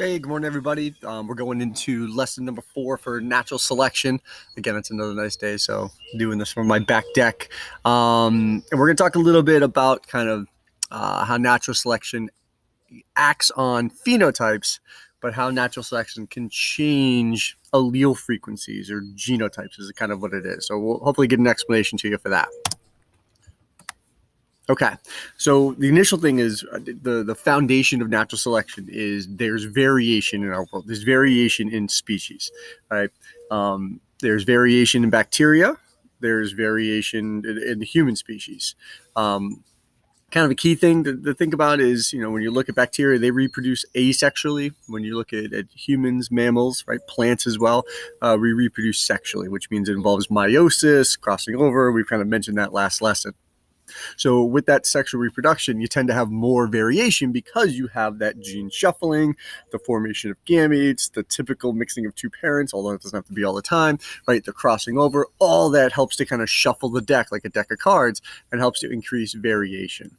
Hey, good morning, everybody. We're going into lesson number 4 for natural selection. Again, it's another nice day, so I'm doing this from my back deck. And we're going to talk a little bit about kind of how natural selection acts on phenotypes, but how natural selection can change allele frequencies or genotypes is kind of what it is. So we'll hopefully get an explanation to you for that. Okay, so the initial thing is the foundation of natural selection is there's variation in our world. There's variation in species, right? There's variation in bacteria. There's variation in the human species. Kind of a key thing to think about is, when you look at bacteria, they reproduce asexually. When you look at humans, mammals, right, plants as well, we reproduce sexually, which means it involves meiosis, crossing over. We've kind of mentioned that last lesson. So with that sexual reproduction, you tend to have more variation because you have that gene shuffling, the formation of gametes, the typical mixing of two parents, although it doesn't have to be all the time, right? The crossing over, all that helps to kind of shuffle the deck like a deck of cards and helps to increase variation.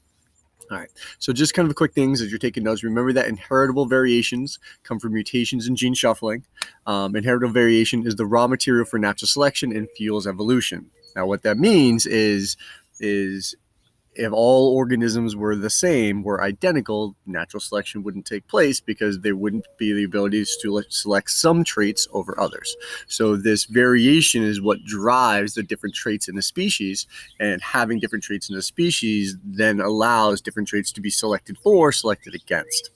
All right, so just kind of quick things as you're taking notes. Remember that inheritable variations come from mutations in gene shuffling. Inheritable variation is the raw material for natural selection and fuels evolution. Now, what that means is if all organisms were the same, were identical, natural selection wouldn't take place because there wouldn't be the ability to select some traits over others. So this variation is what drives the different traits in the species, and having different traits in the species then allows different traits to be selected for, selected against.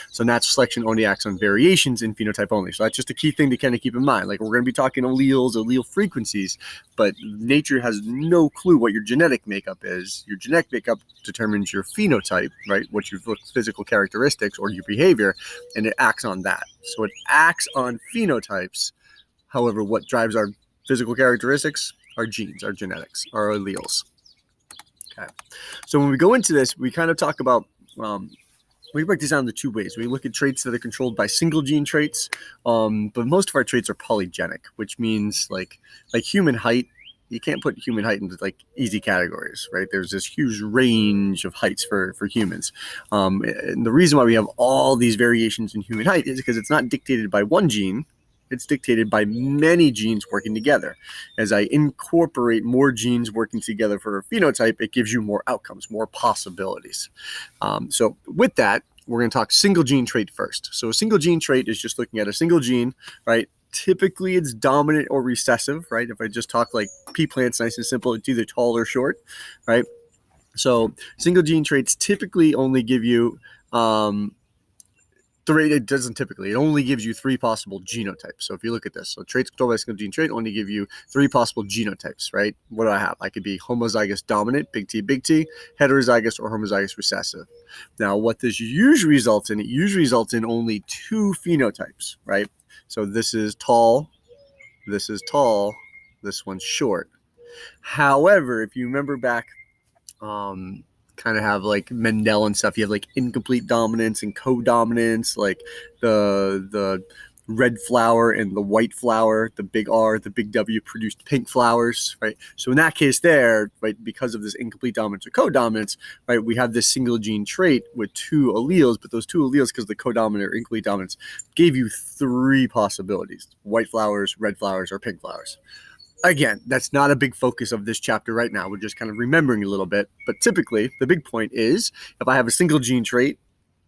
So natural selection only acts on variations in phenotype only. So that's just a key thing to kind of keep in mind. Like, we're going to be talking alleles, allele frequencies, but nature has no clue what your genetic makeup is. Your genetic makeup determines your phenotype, right? What your physical characteristics or your behavior, and it acts on that. So it acts on phenotypes. However, what drives our physical characteristics? Our genes, our genetics, our alleles. Okay. So when we go into this, we kind of talk about we break this down into two ways. We look at traits that are controlled by single gene traits, but most of our traits are polygenic, which means like human height. You can't put human height into like easy categories, right? There's this huge range of heights for humans. And the reason why we have all these variations in human height is because it's not dictated by one gene. It's dictated by many genes working together. As I incorporate more genes working together for a phenotype, it gives you more outcomes, more possibilities. So with that, we're going to talk single gene trait first. So a single gene trait is just looking at a single gene, right? Typically, it's dominant or recessive, right? If I just talk like pea plants, nice and simple, it's either tall or short, right? So single gene traits typically only give you it doesn't typically. It only gives you 3 possible genotypes. So if you look at this, so traits controlled by a single gene trait only give you 3 possible genotypes, right? What do I have? I could be homozygous dominant, big T, heterozygous or homozygous recessive. Now, what this usually results in, it usually results in only 2 phenotypes, right? So this is tall, this one's short. However, if you remember back, kind of have like Mendel and stuff. You have like incomplete dominance and co-dominance, like the red flower and the white flower, the big R, the big W produced pink flowers, right? So in that case there, right, because of this incomplete dominance or co-dominance, right, we have this single gene trait with 2 alleles, but those 2 alleles, because the co-dominant or incomplete dominance, gave you 3 possibilities: white flowers, red flowers, or pink flowers. Again, that's not a big focus of this chapter right now. We're just kind of remembering a little bit. But typically, the big point is, if I have a single gene trait,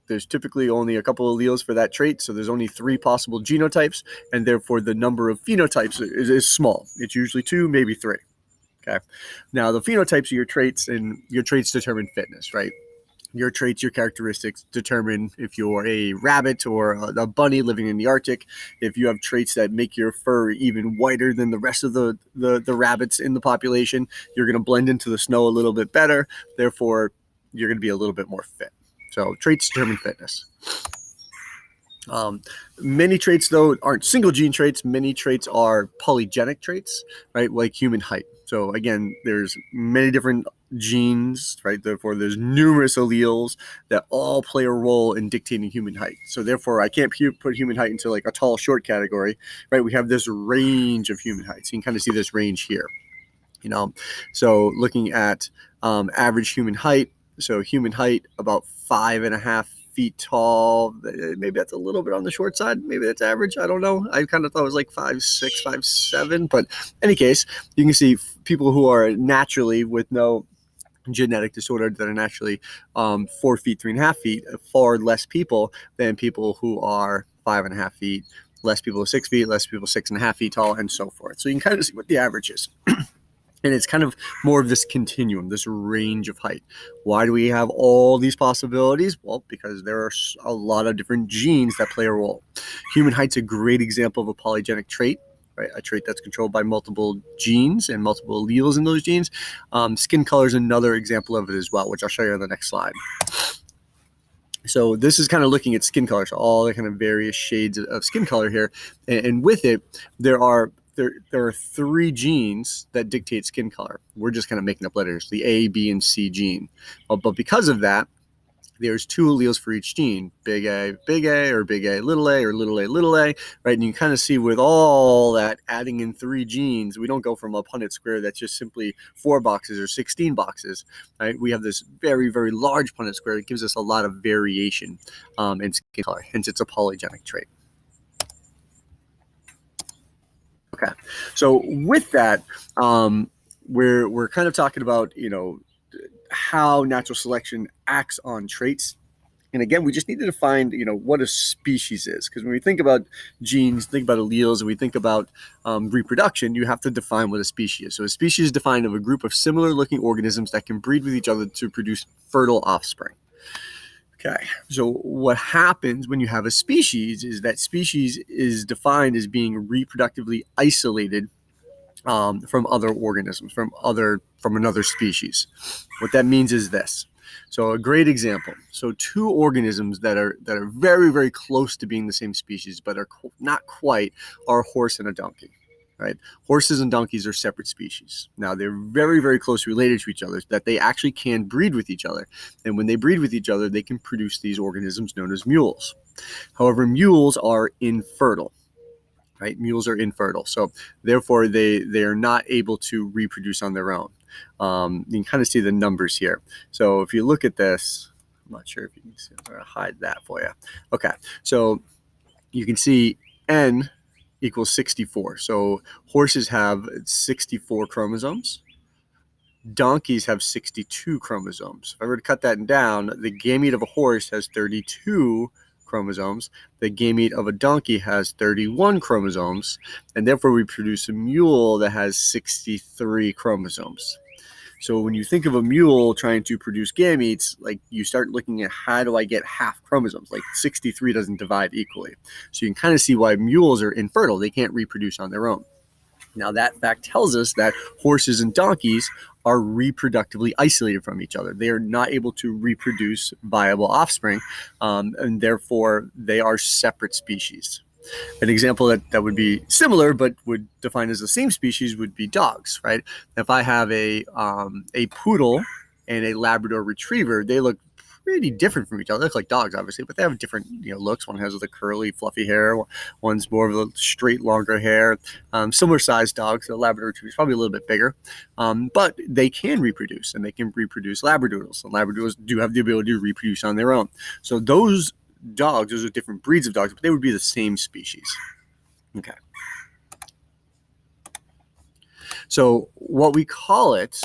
there's typically only a couple of alleles for that trait. So there's only 3 possible genotypes, and therefore the number of phenotypes is small. It's usually 2, maybe 3. Okay. Now, the phenotypes of your traits, and your traits determine fitness, right? Your traits, your characteristics determine if you're a rabbit or a bunny living in the Arctic. If you have traits that make your fur even whiter than the rest of the rabbits in the population, you're going to blend into the snow a little bit better. Therefore, you're going to be a little bit more fit. So traits determine fitness. Many traits, though, aren't single gene traits. Many traits are polygenic traits, right? Like human height. So again, there's many different genes, right? Therefore, there's numerous alleles that all play a role in dictating human height. So therefore, I can't put human height into like a tall, short category, right? We have this range of human heights. You can kind of see this range here, So looking at average human height. So human height, about 5.5 feet tall. Maybe that's a little bit on the short side. Maybe that's average. I don't know. I kind of thought it was like 5'6", 5'7". But in any case, you can see people who are naturally with no genetic disorder that are naturally 4 feet, 3.5 feet, far less people than people who are 5.5 feet, less people 6 feet, less people 6.5 feet tall, and so forth. So you can kind of see what the average is. And it's kind of more of this continuum, this range of height. Why do we have all these possibilities? Well, because there are a lot of different genes that play a role. Human height's a great example of a polygenic trait, right? A trait that's controlled by multiple genes and multiple alleles in those genes. Skin color is another example of it as well, which I'll show you on the next slide. So this is kind of looking at skin color, so all the kind of various shades of skin color here. And with it, there are 3 genes that dictate skin color. We're just kind of making up letters, the A, B, and C gene. But because of that, there's 2 alleles for each gene, big A, or big A, little a, or little a, right? And you kind of see with all that, adding in 3 genes, we don't go from a Punnett square that's just simply 4 boxes or 16 boxes, right? We have this very, very large Punnett square that gives us a lot of variation in skin color. Hence, it's a polygenic trait. Okay, so with that, we're kind of talking about, how natural selection acts on traits. And again, we just need to define, what a species is. Because when we think about genes, think about alleles, and we think about reproduction, you have to define what a species is. So a species is defined of a group of similar-looking organisms that can breed with each other to produce fertile offspring. Okay, so what happens when you have a species is that species is defined as being reproductively isolated from other organisms, from another species. What that means is this. So a great example. So 2 organisms that are very, very close to being the same species, but are not quite, are a horse and a donkey. Right? Horses and donkeys are separate species. Now they're very, very close related to each other, that they actually can breed with each other. And when they breed with each other, they can produce these organisms known as mules. However, mules are infertile. Right? Mules are infertile. So therefore they are not able to reproduce on their own. You can kind of see the numbers here. So if you look at this, I'm not sure if you can see, I'm going to hide that for you. Okay. So you can see N equals 64. So horses have 64 chromosomes. Donkeys have 62 chromosomes. If I were to cut that down, the gamete of a horse has 32 chromosomes. The gamete of a donkey has 31 chromosomes, and therefore we produce a mule that has 63 chromosomes. So when you think of a mule trying to produce gametes, like you start looking at how do I get half chromosomes? Like 63 doesn't divide equally. So you can kind of see why mules are infertile. They can't reproduce on their own. Now that fact tells us that horses and donkeys are reproductively isolated from each other. They are not able to reproduce viable offspring, and therefore they are separate species. An example that would be similar but would define as the same species would be dogs, right? If I have a poodle and a Labrador retriever, they look pretty different from each other. They look like dogs, obviously, but they have different looks. One has the curly, fluffy hair. One's more of a straight, longer hair. Similar sized dogs. The Labrador retriever is probably a little bit bigger, but they can reproduce, and they can reproduce Labradoodles. And Labradoodles do have the ability to reproduce on their own. So those dogs, those are different breeds of dogs, but they would be the same species. Okay. So what we call it,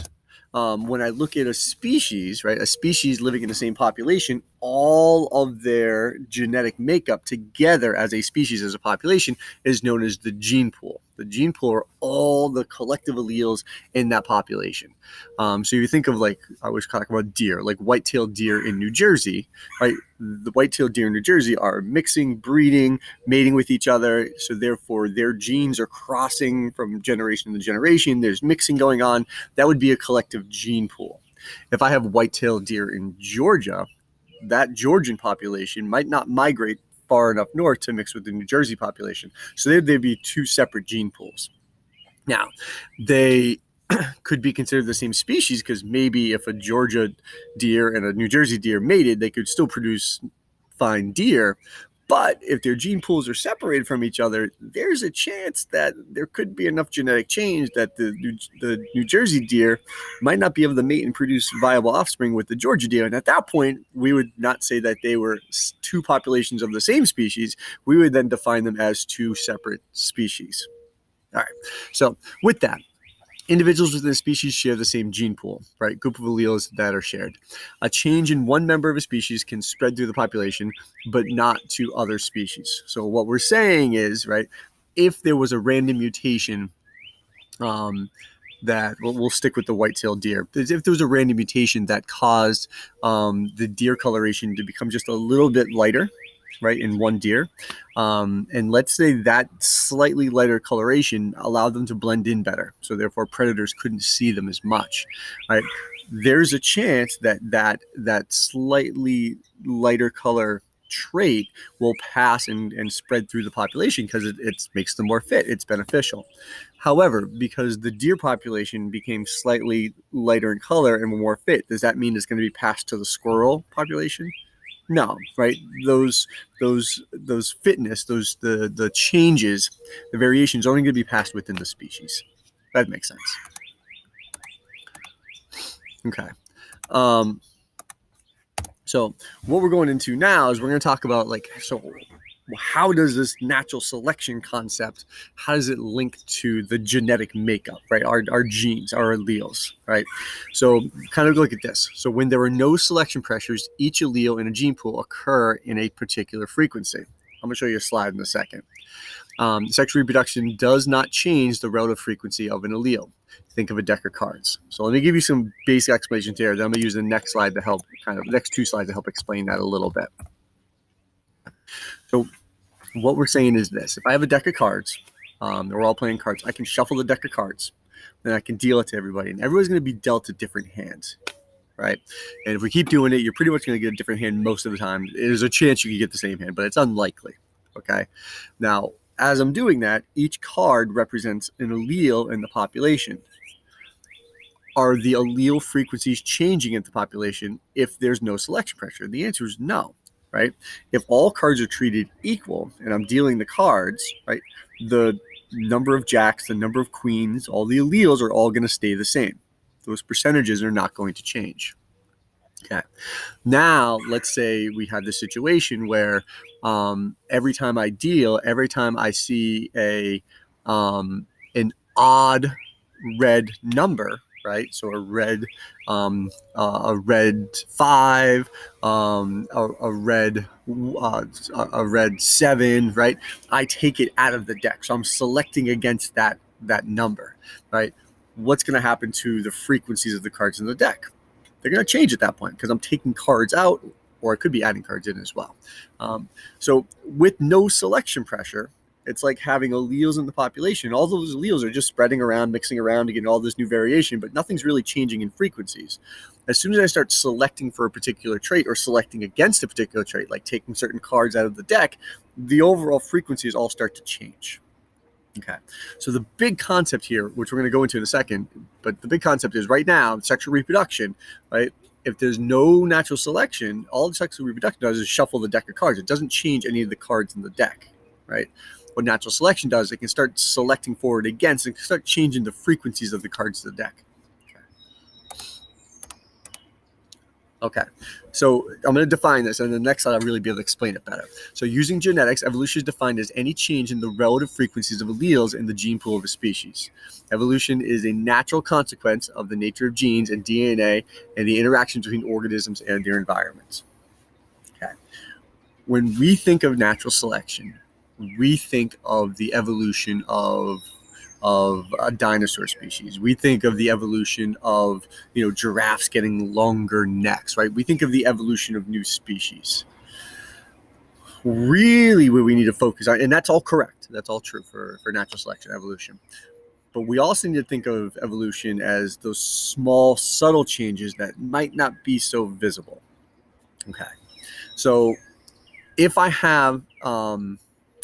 when I look at a species, right, a species living in the same population, all of their genetic makeup together as a species, as a population, is known as the gene pool. The gene pool are all the collective alleles in that population. So you think of, like, I was talking about deer, like white-tailed deer in New Jersey, right? The white-tailed deer in New Jersey are mixing, breeding, mating with each other. So therefore their genes are crossing from generation to generation. There's mixing going on. That would be a collective gene pool. If I have white-tailed deer in Georgia, that Georgian population might not migrate far enough north to mix with the New Jersey population. So they'd be 2 separate gene pools. Now, they could be considered the same species because maybe if a Georgia deer and a New Jersey deer mated, they could still produce fine deer, But if their gene pools are separated from each other, there's a chance that there could be enough genetic change that the New Jersey deer might not be able to mate and produce viable offspring with the Georgia deer. And at that point, we would not say that they were two populations of the same species. We would then define them as two separate species. All right. So with that, individuals within a species share the same gene pool, right? Group of alleles that are shared. A change in one member of a species can spread through the population, but not to other species. So what we're saying is, right, if there was a random mutation that we'll stick with the white-tailed deer. If there was a random mutation that caused the deer coloration to become just a little bit lighter, right, in one deer, and let's say that slightly lighter coloration allowed them to blend in better, so therefore predators couldn't see them as much, right? There's a chance that that slightly lighter color trait will pass and spread through the population because it makes them more fit. It's beneficial. However, because the deer population became slightly lighter in color and more fit, does that mean it's going to be passed to the squirrel population? No, right? Those fitness, the changes, the variations are only going to be passed within the species. That makes sense. Okay. So what we're going into now is we're going to talk about how does this natural selection concept, how does it link to the genetic makeup, right? Our genes, our alleles, right? So kind of look at this. So when there are no selection pressures, each allele in a gene pool occur in a particular frequency. I'm going to show you a slide in a second. Sexual reproduction does not change the relative frequency of an allele. Think of a deck of cards. So let me give you some basic explanations here. Then I'm going to use the next slide to help next two slides to help explain that a little bit. So what we're saying is this: if I have a deck of cards, we're all playing cards, I can shuffle the deck of cards, then I can deal it to everybody, and everyone's going to be dealt a different hand, right? And if we keep doing it, you're pretty much going to get a different hand most of the time. There's a chance you can get the same hand, but it's unlikely, okay? Now, as I'm doing that, each card represents an allele in the population. Are the allele frequencies changing in the population if there's no selection pressure? The answer is no, right? If all cards are treated equal and I'm dealing the cards, right, the number of jacks, the number of queens, all the alleles are all going to stay the same. Those percentages are not going to change. Okay. Now, let's say we have this situation where every time I see an odd red number, right? So a red 5, a red 7, right? I take it out of the deck, so I'm selecting against that number, right? What's going to happen to the frequencies of the cards in the deck? They're going to change at that point because I'm taking cards out, or I could be adding cards in as well. So with no selection pressure, it's like having alleles in the population. All those alleles are just spreading around, mixing around to get all this new variation, but nothing's really changing in frequencies. As soon as I start selecting for a particular trait or selecting against a particular trait, like taking certain cards out of the deck, the overall frequencies all start to change. Okay, so the big concept here, which we're going to go into in a second, but the big concept is right now, sexual reproduction, right? If there's no natural selection, all the sexual reproduction does is shuffle the deck of cards. It doesn't change any of the cards in the deck, right? What natural selection does, it can start selecting forward against and start changing the frequencies of the cards in the deck. Okay, so I'm going to define this, and the next slide I'll really be able to explain it better. So using genetics, evolution is defined as any change in the relative frequencies of alleles in the gene pool of a species. Evolution is a natural consequence of the nature of genes and DNA and the interactions between organisms and their environments. Okay. When we think of natural selection, we think of the evolution of a dinosaur species. We think of the evolution of, giraffes getting longer necks, right? We think of the evolution of new species. Really, what we need to focus on, and that's all correct. That's all true for natural selection, evolution. But we also need to think of evolution as those small, subtle changes that might not be so visible. Okay. So if I have,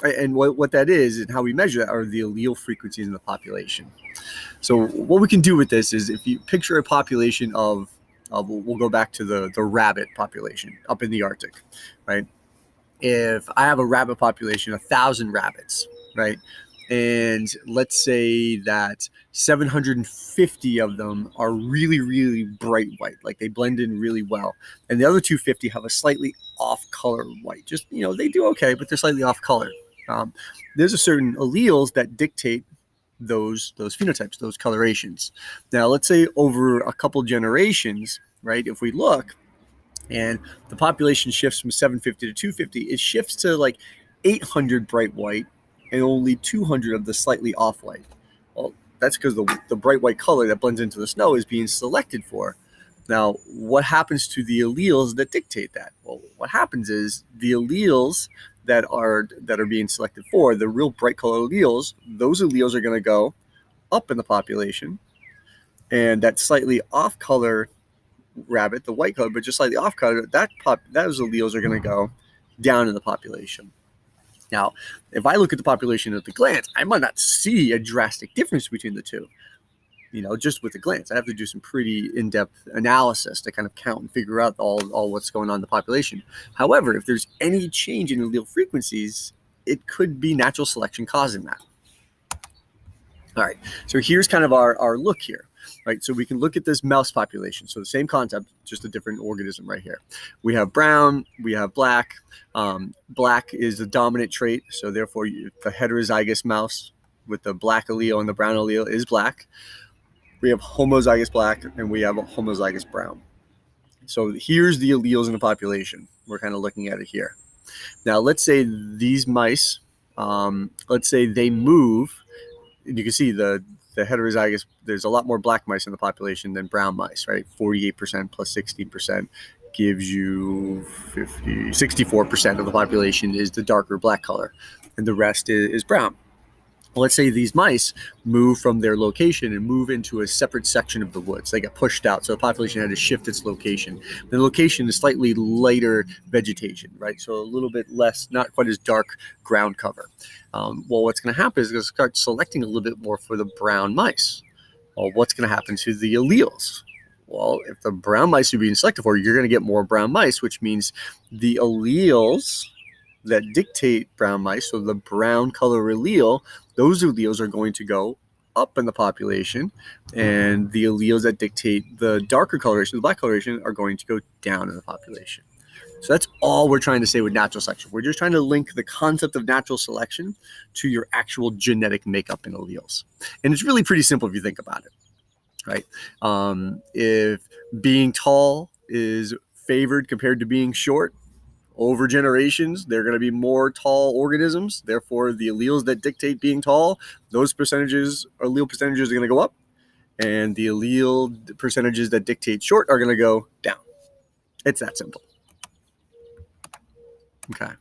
and what that is and how we measure that are the allele frequencies in the population. So what we can do with this is, if you picture a population of we'll go back to the rabbit population up in the Arctic, right? if I have a rabbit population, 1,000 rabbits, right? And let's say that 750 of them are really, really bright white, like they blend in really well. And the other 250 have a slightly off color white. Just, they do okay, but they're slightly off color. There's a certain alleles that dictate those phenotypes, those colorations. Now, let's say over a couple generations, right? If we look, and the population shifts from 750 to 250, it shifts to like 800 bright white and only 200 of the slightly off white. Well, that's because the bright white color that blends into the snow is being selected for. Now, what happens to the alleles that dictate that? Well, what happens is the alleles that are being selected for, the real bright color alleles, those alleles are going to go up in the population, and that slightly off color rabbit, the white color, but just slightly off color, those alleles are going to go down in the population. Now, if I look at the population at the glance, I might not see a drastic difference between the two. Just with a glance, I have to do some pretty in-depth analysis to kind of count and figure out all what's going on in the population. However, if there's any change in allele frequencies, it could be natural selection causing that. All right, so here's kind of our look here, right? So we can look at this mouse population. So the same concept, just a different organism right here. We have brown, we have black. Black is the dominant trait, so therefore the heterozygous mouse with the black allele and the brown allele is black. We have homozygous black and we have a homozygous brown. So here's the alleles in the population. We're kind of looking at it here. Now, let's say these mice, let's say they move. You can see the heterozygous, there's a lot more black mice in the population than brown mice, right? 48% plus 16% gives you 64% of the population is the darker black color, and the rest is brown. Let's say these mice move from their location and move into a separate section of the woods. They get pushed out, so the population had to shift its location. The location is slightly lighter vegetation, right? So a little bit less, not quite as dark ground cover. Well, what's going to happen is it's going to start selecting a little bit more for the brown mice. Well, what's going to happen to the alleles? Well, if the brown mice are being selected for, you're going to get more brown mice, which means the alleles that dictate brown mice, so the brown color allele, those alleles are going to go up in the population, and the alleles that dictate the darker coloration, the black coloration, are going to go down in the population. So that's all we're trying to say with natural selection. We're just trying to link the concept of natural selection to your actual genetic makeup in alleles. And it's really pretty simple if you think about it, right? If being tall is favored compared to being short, over generations, there are going to be more tall organisms. Therefore, the alleles that dictate being tall, those allele percentages are going to go up, and the allele percentages that dictate short are going to go down. It's that simple. Okay.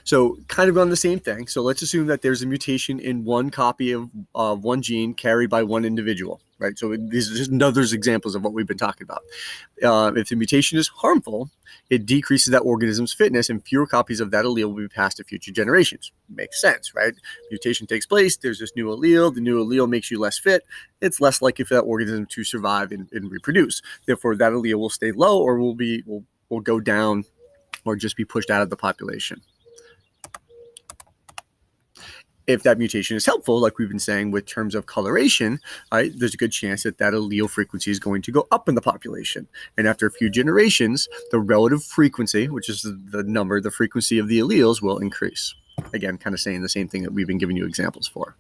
So kind of on the same thing. So let's assume that there's a mutation in one copy of one gene carried by one individual, right? So these are just another examples of what we've been talking about. If the mutation is harmful, it decreases that organism's fitness, and fewer copies of that allele will be passed to future generations. Makes sense, right? Mutation takes place. There's this new allele. The new allele makes you less fit. It's less likely for that organism to survive and reproduce. Therefore, that allele will stay low, or will go down, or just be pushed out of the population. If that mutation is helpful, like we've been saying with terms of coloration, right, there's a good chance that allele frequency is going to go up in the population. And after a few generations, the relative frequency, which is the frequency of the alleles, will increase. Again, kind of saying the same thing that we've been giving you examples for.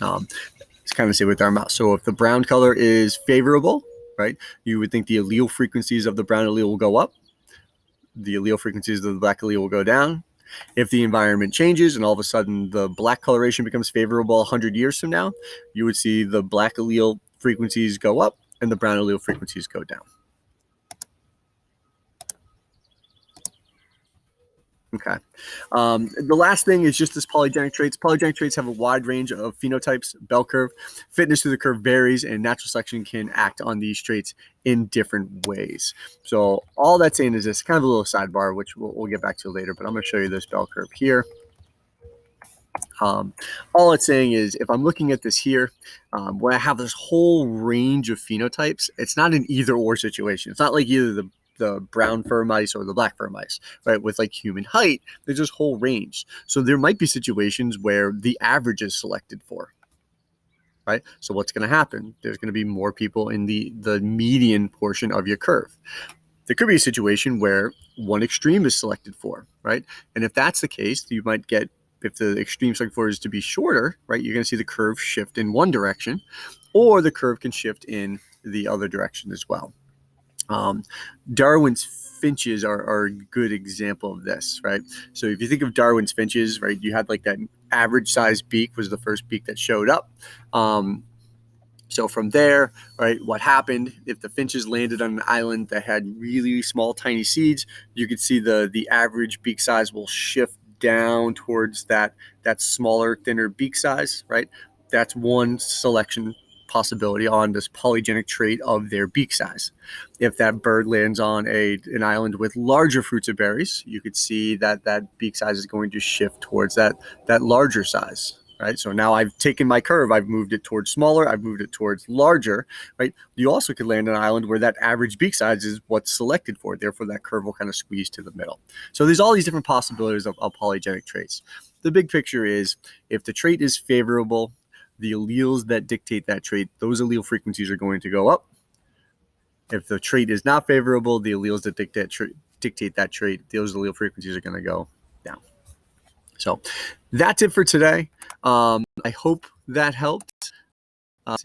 It's kind of say with our mouse. So if the brown color is favorable, right, you would think the allele frequencies of the brown allele will go up. The allele frequencies of the black allele will go down. If the environment changes and all of a sudden the black coloration becomes favorable 100 years from now, you would see the black allele frequencies go up and the brown allele frequencies go down. Okay. The last thing is just this polygenic traits. Polygenic traits have a wide range of phenotypes, bell curve. Fitness to the curve varies, and natural selection can act on these traits in different ways. So all that's saying is this kind of a little sidebar, which we'll get back to later, but I'm going to show you this bell curve here. All it's saying is if I'm looking at this here, where I have this whole range of phenotypes, it's not an either or situation. It's not like either the the brown fur mice or the black fur mice, right? With like human height, there's this whole range. So there might be situations where the average is selected for, right? So what's going to happen? There's going to be more people in the median portion of your curve. There could be a situation where one extreme is selected for, right? And if that's the case, you might get, if the extreme selected for is to be shorter, right, you're going to see the curve shift in one direction, or the curve can shift in the other direction as well. Darwin's finches are a good example of this, right? So if you think of Darwin's finches, right, you had like that average size beak was the first beak that showed up. So from there, right, what happened if the finches landed on an island that had really small, tiny seeds, you could see the average beak size will shift down towards that smaller, thinner beak size, right? That's one selection possibility on this polygenic trait of their beak size. If that bird lands on an island with larger fruits or berries, you could see that beak size is going to shift towards that larger size. Right. So now I've taken my curve, I've moved it towards smaller, I've moved it towards larger, right? You also could land on an island where that average beak size is what's selected for. Therefore, that curve will kind of squeeze to the middle. So there's all these different possibilities of polygenic traits. The big picture is if the trait is favorable, the alleles that dictate that trait, those allele frequencies are going to go up. If the trait is not favorable, the alleles that dictate that trait, those allele frequencies are going to go down. So that's it for today. I hope that helped.